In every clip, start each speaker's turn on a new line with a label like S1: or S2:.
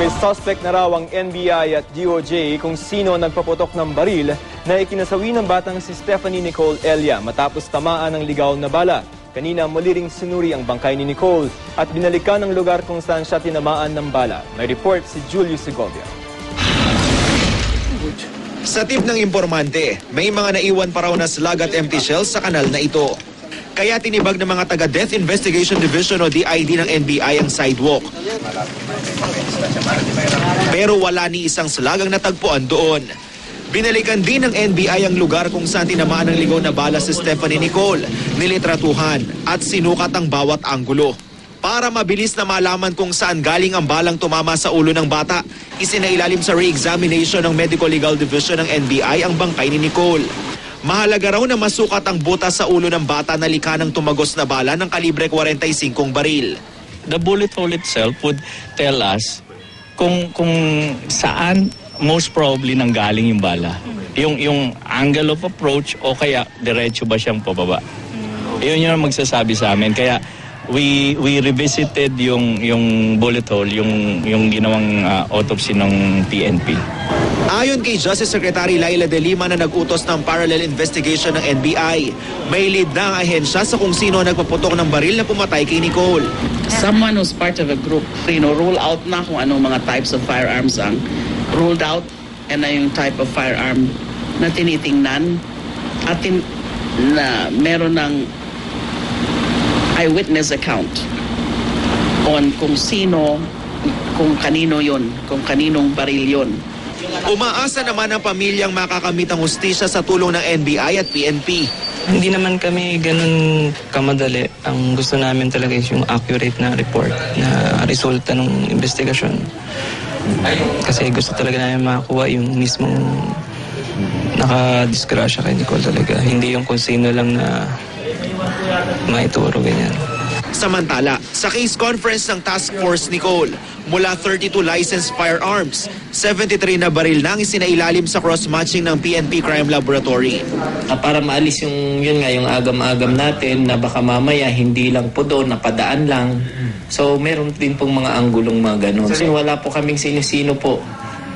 S1: May suspect na raw ang NBI at DOJ kung sino nagpaputok ng baril na ikinasawi ng batang si Stephanie Nicole Elia matapos tamaan ng ligaw na bala. Kanina muli ring sinuri ang bangkay ni Nicole at binalikan ang lugar kung saan siya tinamaan ng bala. May report si Julius Segovia.
S2: Sa tip ng impormante, may mga naiwan pa raw na slag at empty shells sa kanal na ito. Kaya tinibag ng mga taga-Death Investigation Division o DID ng NBI ang sidewalk. Pero wala ni isang slag ang natagpuan doon. Binalikan din ng NBI ang lugar kung saan tinamaan ng ligaw na bala si Stephanie Nicole, nilitratuhan at sinukat ang bawat anggulo. Para mabilis na malaman kung saan galing ang balang tumama sa ulo ng bata, isinailalim sa re-examination ng Medical Legal Division ng NBI ang bangkay ni Nicole. Mahalaga raw na masukat ang butas sa ulo ng bata na likha ng tumagos na bala ng kalibre 45 baril.
S3: The bullet hole itself would tell us kung saan most probably nanggaling yung bala. Yung angle of approach o kaya diretso ba siyang pababa. Yun yung magsasabi sa amin. Kaya we revisited yung bullet hole, yung ginawang autopsy ng PNP.
S2: Ayon kay Justice Secretary Laila De Lima na nag-utos ng parallel investigation ng NBI, may lead na ang ahensya sa kung sino nagpaputok ng baril na pumatay kay Nicole.
S4: Someone who's part of a group, rule out na kung anong mga types of firearms ang ruled out and na yung type of firearm na tinitingnan at na meron ng eyewitness account on kung sino, kung kanino yon, kung kaninong baril yon.
S2: Umaasa naman ang pamilyang makakamit ang hustisya sa tulong ng NBI at PNP.
S5: Hindi naman kami ganun kamadali. Ang gusto namin talaga is yung accurate na report na resulta ng investigasyon. Kasi gusto talaga namin makakuha yung mismong nakadisgrasya kay Nicole talaga. Hindi yung kung sino lang na maituro ganyan.
S2: Samantala, sa case conference ng Task Force Nicole, mula 32 licensed firearms, 73 na baril na ang isinailalim sa cross-matching ng PNP Crime Laboratory.
S6: Para maalis yung agam-agam natin na baka mamaya hindi lang po doon, napadaan lang. So meron din pong mga anggulong mga ganun. So wala po kaming sino-sino po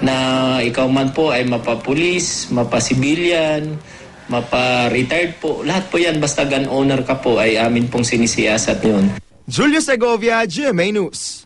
S6: na ikaw man po ay mapapulis, mapasibilyan, mapa-retired po. Lahat po yan, basta gun owner ka po ay amin pong sinisiyasat yun.
S2: Julius Segovia, GMA News.